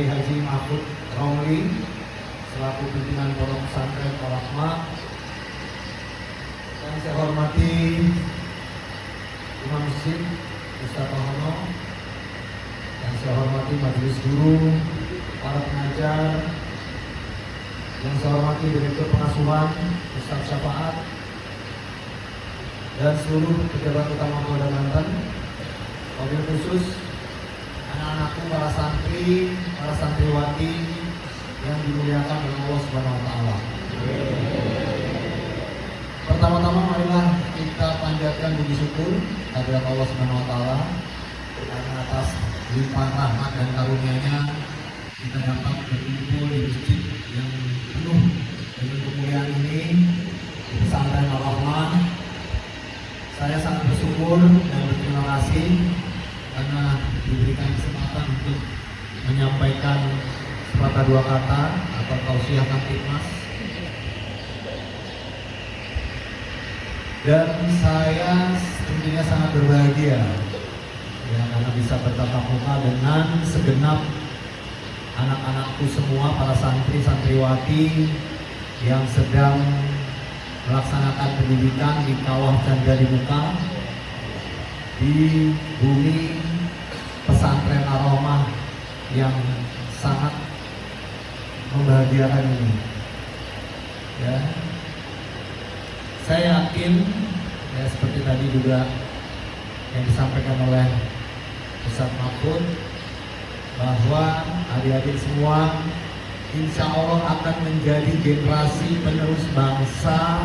Haji Mahfud Romli selaku pimpinan Pondok Pesantren Al-Rahmah, dan saya hormati Imam Masjid Ustaz Tohono, dan saya hormati majelis guru, para pengajar, yang saya hormati Direktur Pengasuhan Ustaz Syafaat, dan seluruh pejabat utama Polda Banten, wabil khusus anak-anakku, para santri, para santriwati yang dimuliakan oleh Allah Subhanahu wa Ta'ala. Pertama-tama marilah kita panjatkan puji syukur kepada Allah Subhanahu wa Ta'ala karena atas limpahan rahmat dan karunia-Nya kita dapat berkumpul di masjid yang penuh dengan kemuliaan ini, di Pesantren Al-Rahmah. Saya sangat bersyukur dan berterima kasih karena diberikan kesempatan untuk menyampaikan sepatah dua kata atau tausiah Kamtibmas. Dan saya tentunya sangat berbahagia ya, karena bisa bertatap muka dengan segenap anak-anakku semua, para santri santriwati yang sedang melaksanakan pendidikan di Kawah Canda di Muka, di bumi Pesantren Al-Rahmah yang sangat membahagiakan ini. Ya, saya yakin ya, seperti tadi juga yang disampaikan oleh Ustaz Mahfud, bahwa adik-adik semua insya Allah akan menjadi generasi penerus bangsa.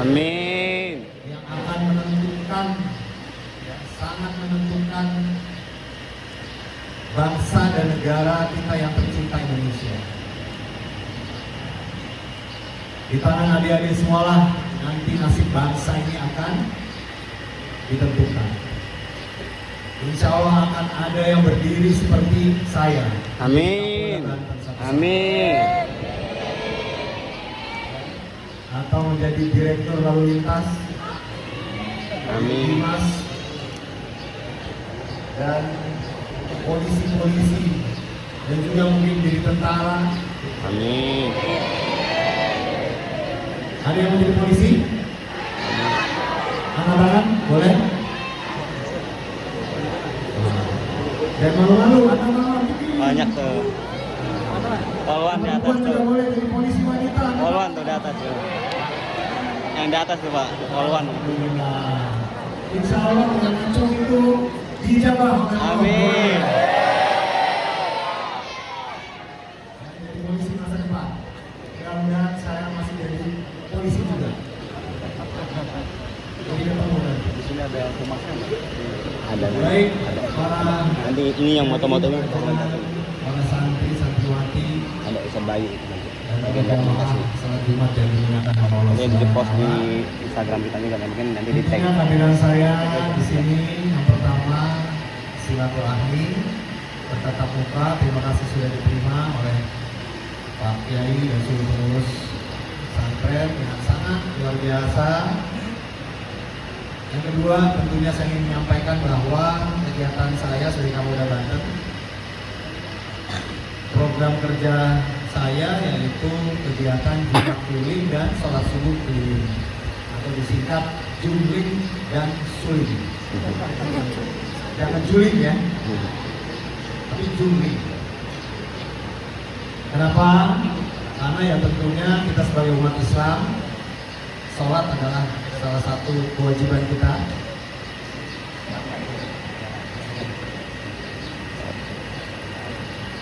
Amin. Yang akan menentukan, sangat menentukan bangsa dan negara kita yang tercinta, Indonesia. Di tangan adik-adik semualah nanti nasib bangsa ini akan ditentukan. Insya Allah akan ada yang berdiri seperti saya. Amin. Amin. Atau menjadi direktur lalu lintas. Amin. Dimas, dan polisi-polisi, dan juga mungkin jadi tentara. Amin. Ada yang menjadi polisi? Angkat tangan, boleh? Dan malu-malu, angkat tangan. Banyak tuh. Polwan di atas Perempuan juga tuh. boleh jadi polisi wanita. Polwan tuh di atas tuh. Yang di atas tuh Pak, polwan. Alhamdulillah. Insya Allah dengan ancung itu dijabah oleh Allah. Amin. Jadi polisi masa depan. Mudah-mudahan saya masih jadi polisi juga. Jadi ketemu nanti. Di sini ada pemasang. Ada. Baik, para Nanti ini yang moto-motonya. para santri santriwati Ada Ustaz Bayu itu nanti. dan Bagian jamaah kasih. salat Jumat yang dimuliakan oleh Allah. Ini di post di Subhanahu wa Ta'ala. Instagram kita juga, mungkin nanti di tag. Intinya kehadiran saya di sini yang pertama silaturahmi bertatap muka. Terima kasih sudah diterima oleh Pak Kiai dan seluruh pengurus pesantren dengan sangat luar biasa. Yang kedua, tentunya saya ingin menyampaikan bahwa kegiatan saya sebagai Kapolda Banten, program kerja saya yaitu kegiatan Jumat keliling dan sholat subuh keliling, atau disingkat jumling dan suling. Jangan juling ya, tapi jumling. Kenapa? Karena ya tentunya kita sebagai umat Islam, sholat adalah salah satu kewajiban kita.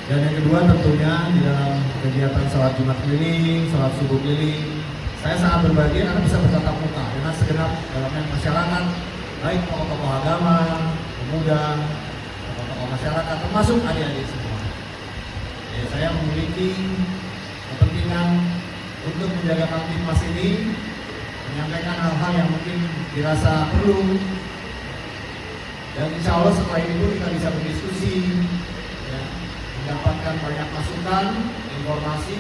Dan yang kedua tentunya di dalam kegiatan sholat Jumat keliling, sholat subuh keliling, saya sangat berbahagia karena bisa bertatap muka dengan segenap elemen masyarakat, baik tokoh-tokoh agama, pemuda, tokoh-tokoh masyarakat, termasuk adik-adik semua. Ya, saya memiliki kepentingan untuk menjaga Kamtibmas ini, menyampaikan hal-hal yang mungkin dirasa perlu, dan insya Allah setelah itu kita bisa berdiskusi, ya, mendapatkan banyak masukan, informasi,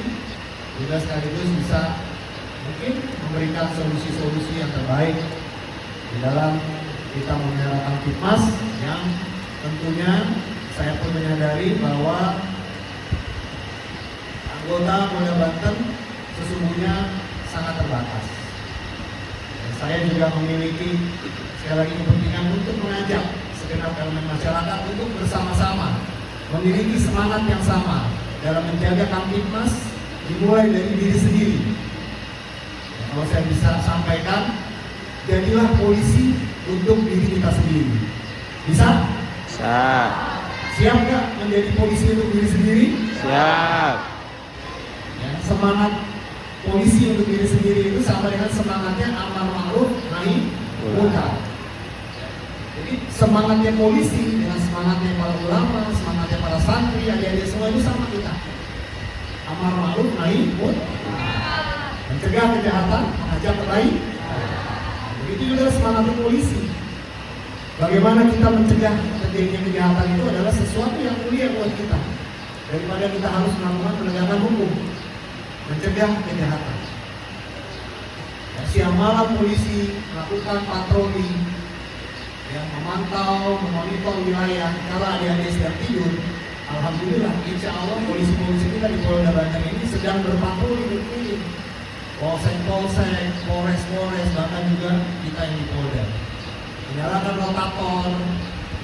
juga sekaligus bisa mungkin memberikan solusi-solusi yang terbaik di dalam kita memelihara Kamtibmas yang tentunya saya pun menyadari bahwa anggota Polda Banten sesungguhnya sangat terbatas. Dan saya juga memiliki sekali lagi kepentingan untuk mengajak segenap elemen masyarakat untuk bersama-sama memiliki semangat yang sama dalam menjaga Kamtibmas dimulai dari diri sendiri. Kalau saya bisa sampaikan, jadilah polisi untuk diri kita sendiri. Bisa? Bisa. Siap nggak menjadi polisi untuk diri sendiri? Siap. Ya, semangat polisi untuk diri sendiri itu sama dengan semangatnya amar ma'ruf nahi munkar. Jadi semangatnya polisi dengan semangatnya para ulama, semangatnya para santri, adik-adik semua itu sama kita. Amar ma'ruf nahi munkar, mencegah kejahatan, mengajak kebaikan. Begitu juga semangatnya polisi. Bagaimana kita mencegah terjadinya kejahatan itu adalah sesuatu yang mulia buat kita. Daripada kita harus melakukan penegakan hukum, mencegah kejahatan. Ya, siang malam polisi melakukan patroli, yang memantau, memonitor wilayah. Kalau adik-adik sedang tidur, alhamdulillah, insya Allah polisi-polisi kita di Polda Banten ini sedang berpatroli berkeliling. Polsek-polsek, polres-polres, bahkan juga kita yang di Polda. Menyalakan rotator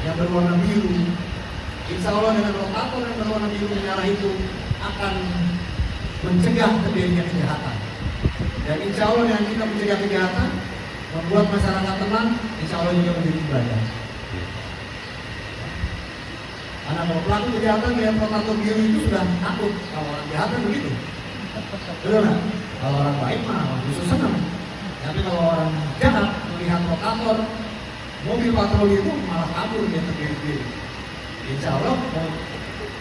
yang berwarna biru. Insya Allah dengan rotator yang berwarna biru menyala itu akan mencegah terjadinya kejahatan. Dan insya Allah dengan kita mencegah kejahatan, membuat masyarakat tenang, insya Allah juga menjadi ibadah. Karena kalau pelaku kejahatan dengan rotator biru itu sudah takut kalau orang jahat kan begitu. Betul nggak? Kalau orang baik mah justru senang. Tapi kalau orang jahat melihat rotator mobil patroli itu malah kabur dia terdiri-diri. Insya Allah mau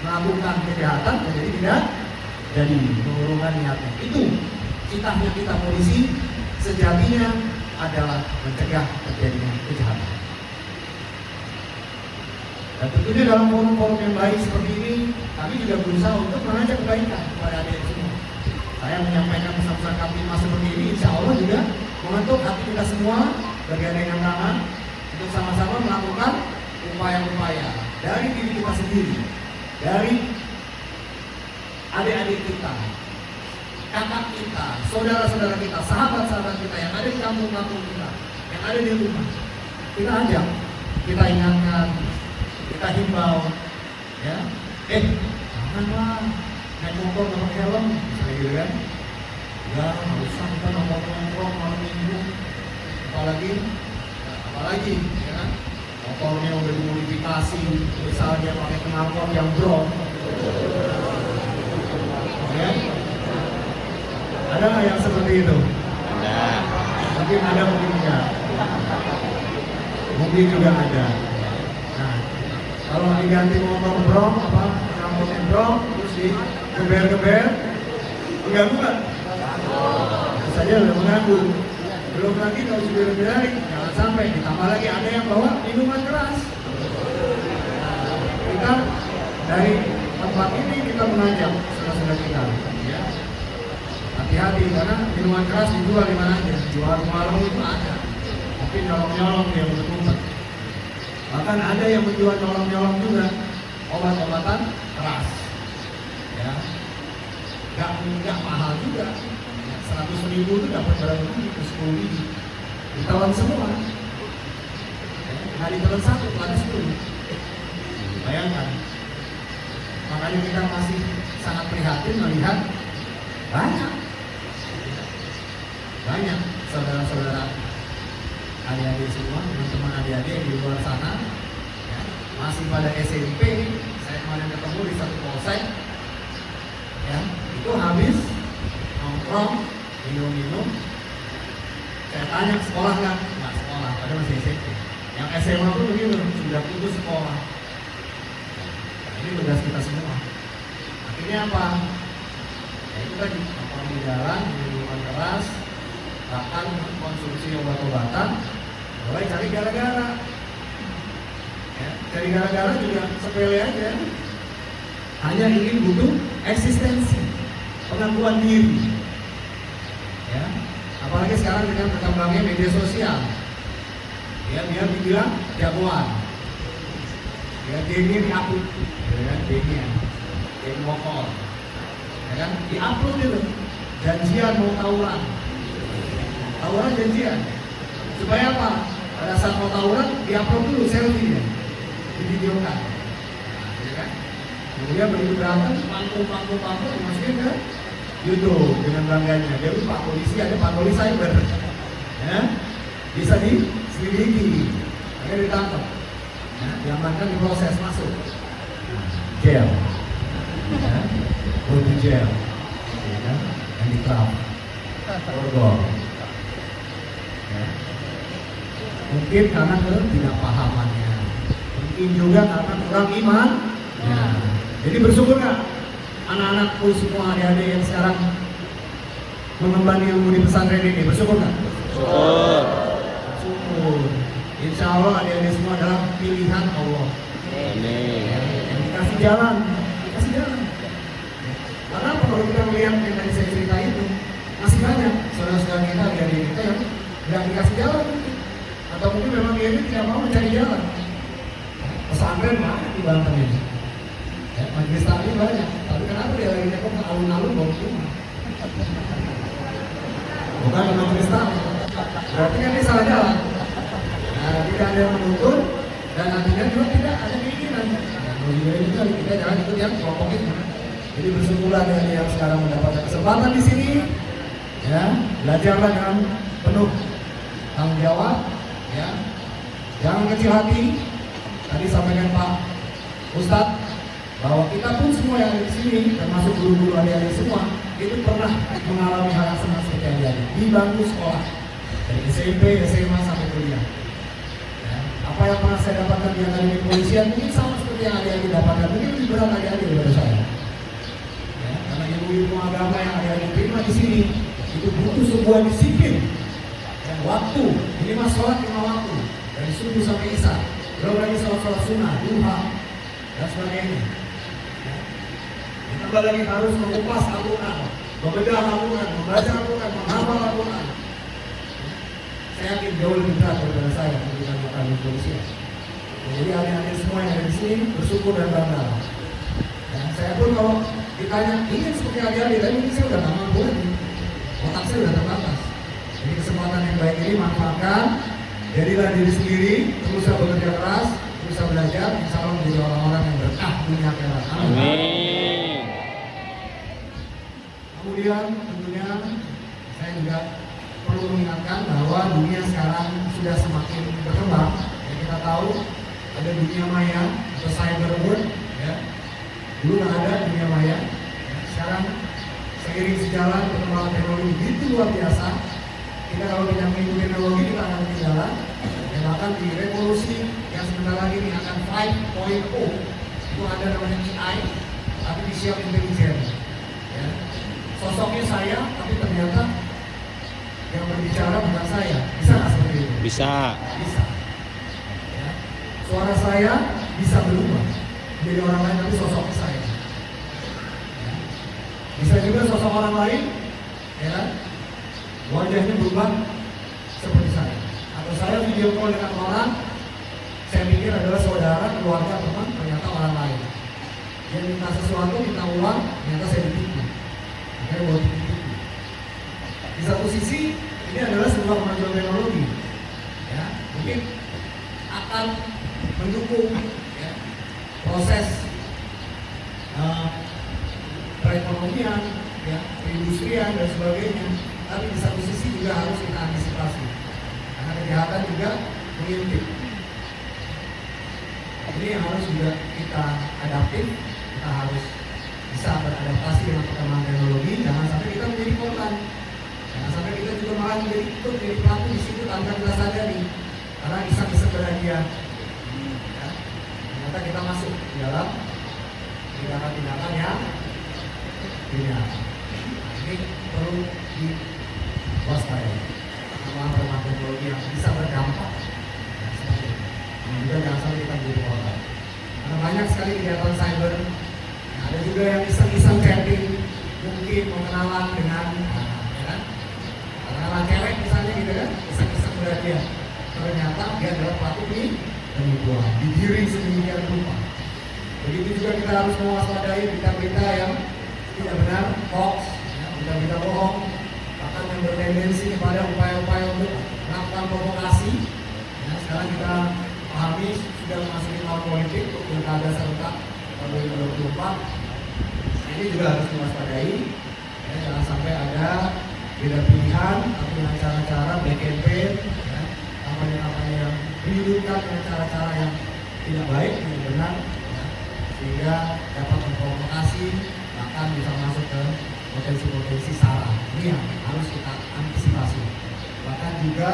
melakukan kejahatan menjadi tidak jadi mengurungkan niatnya. Itu citanya kita polisi sejatinya adalah mencegah terjadinya kejahatan. Dan tentunya dalam forum-forum yang baik seperti ini, kami juga berusaha untuk mengajak kebaikan kepada adik semua. Saya menyampaikan pesan-pesan Kamtibmas seperti ini, insya Allah juga membentuk hati kita semua bergandengan tangan untuk sama-sama melakukan upaya-upaya dari diri kita sendiri, dari adik-adik kita, kakak kita, saudara-saudara kita, sahabat-sahabat kita yang ada di kampung-kampung kita, yang ada di rumah. Kita ajak, kita ingatkan, kita himbau, ya, janganlah naik motor nggak pakai helm, misalnya gitu kan? Ya, nggak usah kita nongkrong malam minggu, apalagi, ya kan? Motornya udah dimodifikasi, misalnya pakai knalpot yang bronc, ya? Ada nggak yang seperti itu? Ada. Mungkin ada, mungkin enggak. Mungkin juga ada. Nah, kalau diganti motor bronc, knalpotnya bronc, terus digeber-geber, mengganggu nggak? Saja udah mengganggu. Belum lagi kalau sudah lebih jangan sampai ditambah lagi ada yang bawa minuman keras. Kita dari tempat ini kita mengajak saudara-saudara kita, ya. Hati-hati karena minuman keras dijual di mana aja. Di warung-warung itu ada. Tapi nyolong-nyolong dia betul-betul. Bahkan ada yang menjual nyolong-nyolong juga obat-obatan keras. Ya. Enggak mahal juga. 100.000 itu dapat berapa biji? 10 biji. Ditelan semua. Nah, ditelan satu, ada 10. Bayangkan. Makanya kita masih sangat prihatin melihat banyak saudara-saudara adik-adik semua, teman-teman adik-adik di luar sana, ya, masih pada SMP. Saya kemarin ketemu di satu polsek, ya, itu habis nongkrong, minum-minum. Saya tanya sekolah nggak? Nggak sekolah, padahal masih SMP. Yang SMA pun begitu, sudah putus sekolah. Nah, ini tugas kita semua. Akhirnya apa? Ya itu tadi, nongkrong di jalan, minuman keras, bahkan konsumsi obat-obatan, mulai cari gara-gara. Ya, cari gara-gara juga sepele aja. Hanya ingin butuh eksistensi, pengakuan diri. Ya, apalagi sekarang dengan berkembangnya media sosial. Ya, biar dibilang jagoan. Ya, gengnya diakui, ya, gengnya, geng motor. Ya, ya kan? Diupload itu, janjian mau tawuran, janjian. Supaya apa? Pada saat mau tawuran, diupload dulu selfie-nya, divideokan, ya kan? Kemudian begitu berantem, panggung dimasukin ke YouTube dengan bangganya. Dia lupa polisi ada patroli cyber, ya, bisa diselidiki, akhirnya ditangkap, ya, diamankan, diproses, masuk jail, ya, go to jail, ya kan, handicraft, borgol, ya. Mungkin karena ketidakpahamannya, mungkin juga karena kurang iman, ya. Jadi bersyukur nggak anak-anakku semua, adik-adik yang sekarang mengemban ilmu di pesantren ini, bersyukur nggak? Syukur. Syukur. Insya Allah adik-adik semua adalah pilihan Allah. Amin. Yang dikasih jalan. Karena apa, kalau kita melihat yang tadi saya cerita itu, masih banyak saudara-saudara kita, adik-adik kita yang tidak dikasih jalan, atau mungkin memang dia ini tidak mau mencari jalan. Pesantren banyak di Banten ini. Ya, majelis taklim banyak, tapi kenapa dia lagi nekok ke alun-alun bawa rumah? Bukan ke majelis taklim, berarti kan dia salah jalan. Nah, tidak ada yang menuntut dan nantinya juga tidak ada keinginan. Nah, juga kita jangan ikut yang kelompok itu. Jadi bersyukurlah dengan yang sekarang mendapatkan kesempatan di sini, ya, belajarlah dengan penuh tanggung jawab, ya, jangan kecil hati. Tadi sampaikan Pak Ustadz bahwa kita pun semua yang ada di sini, termasuk guru-guru adik-adik semua, itu pernah mengalami hal yang sama seperti adik-adik di bangku sekolah, dari SMP, SMA sampai kuliah. Ya, apa yang pernah saya dapatkan di akademi kepolisian mungkin sama seperti yang adik-adik dapatkan, mungkin lebih berat adik-adik daripada saya. Ya, karena ilmu agama yang adik-adik terima di sini itu butuh sebuah disiplin, dan waktu, minimal sholat 5 waktu, dari subuh sampai isya, belum lagi sholat sunnah, duha, dan sebagainya. Ditambah lagi harus mengupas Al-Quran, membedah Al-Quran, membaca Al-Quran, menghafal Al-Quran. Saya yakin jauh lebih berat daripada saya ketika melakukan kepolisian. Jadi adik-adik semua yang ada di sini bersyukur dan bangga. Dan saya pun kalau ditanya ingin seperti adik-adik, tapi ini saya udah nggak mampu lagi. Otak saya udah terbatas. Jadi kesempatan yang baik ini manfaatkan. Jadilah diri sendiri, teruslah bekerja keras, teruslah belajar, insya Allah menjadi orang-orang yang berkah dunia akhirat. Amin. Kemudian tentunya saya juga perlu mengingatkan bahwa dunia sekarang sudah semakin berkembang. Ya, kita tahu ada dunia maya atau cyber world, ya. Dulu nggak ada dunia maya. Ya, sekarang seiring sejalan perkembangan teknologi begitu luar biasa. Kita kalau tidak mengikuti teknologi kita akan ketinggalan. Dan bahkan di revolusi yang sebentar lagi ini akan 5.0 itu ada namanya AI, artificial intelligence. Ya. Sosoknya saya, tapi ternyata yang berbicara bukan saya. Bisa nggak seperti itu? Bisa. Bisa. Ya. Suara saya bisa berubah menjadi orang lain, tapi sosoknya saya. Ya. Bisa juga sosok orang lain, ya kan? Wajahnya berubah seperti saya. Atau saya video call dengan orang, saya pikir adalah saudara, keluarga, teman, ternyata orang lain. Dia minta sesuatu, minta uang, ternyata saya ditipu. Akhirnya bawa tipu-tipu. Di satu sisi, ini adalah sebuah kemajuan teknologi. Ya, mungkin akan mendukung, ya, proses perekonomian, ya, perindustrian dan sebagainya. Tapi di satu sisi juga harus kita antisipasi, karena kejahatan juga mengintip. Ini yang harus juga kita adaptif, kita harus bisa beradaptasi dengan perkembangan teknologi. Jangan sampai kita menjadi korban, jangan sampai kita juga malah menjadi ikut menjadi pelaku di situ tanpa kita sadari, karena kisah-kisah berhadiah. Ya, ternyata kita masuk di dalam tindakan-tindakan yang tidak. Ini perlu diwaspadai perkembangan teknologi yang bisa berdampak. Ya, seperti itu. Dan juga jangan sampai kita menjadi korban. Karena banyak sekali kegiatan cyber. Nah, ada juga yang iseng-iseng chatting, mungkin mengenalan dengan, ya kan? Kenalan cewek misalnya gitu kan, iseng-iseng berhadiah. Ternyata dia adalah pelaku penipuan, digiring sedemikian rupa. Begitu juga kita harus mewaspadai berita-berita yang tidak benar, ini juga harus diwaspadai. Ya, jangan sampai ada beda pilihan atau dengan cara-cara back campaign, ya, kampanye-kampanye yang menyudutkan dengan cara-cara yang tidak baik, yang benar, ya, sehingga dapat memprovokasi bahkan bisa masuk ke potensi-potensi sara. Ini yang harus kita antisipasi. Bahkan juga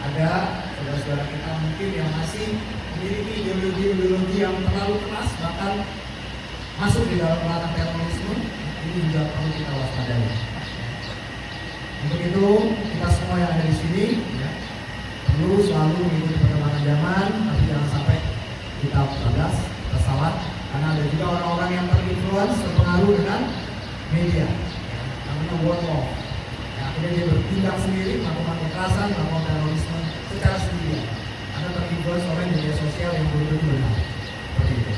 ada saudara-saudara kita mungkin yang masih memiliki ideologi-ideologi yang terlalu keras, bahkan masuk di dalam ranah terorisme. Ini juga perlu kita waspadai. Untuk itu kita semua yang ada di sini ya, perlu selalu mengikuti perkembangan zaman, tapi jangan sampai kita bablas, tersalah, karena ada juga orang-orang yang terinfluence, terpengaruh dengan media, ya, namanya word of. Ya, akhirnya dia bertindak sendiri, melakukan kekerasan, melakukan terorisme secara sendirian, karena terinfluence oleh media sosial yang belum tentu benar. Seperti itu.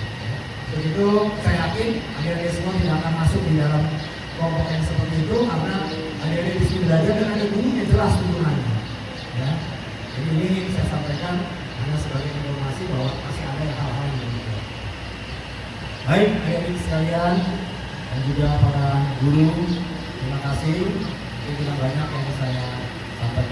Untuk itu saya yakin adik-adik semua tidak akan masuk di dalam kelompok yang seperti itu, karena adik-adik di sini belajar dan ada gurunya jelas tuntunannya. Ya, jadi ini saya sampaikan hanya sebagai informasi bahwa masih ada hal-hal yang begitu. Baik, adik-adik sekalian dan juga para guru, terima kasih. Ini tidak banyak yang saya sampaikan.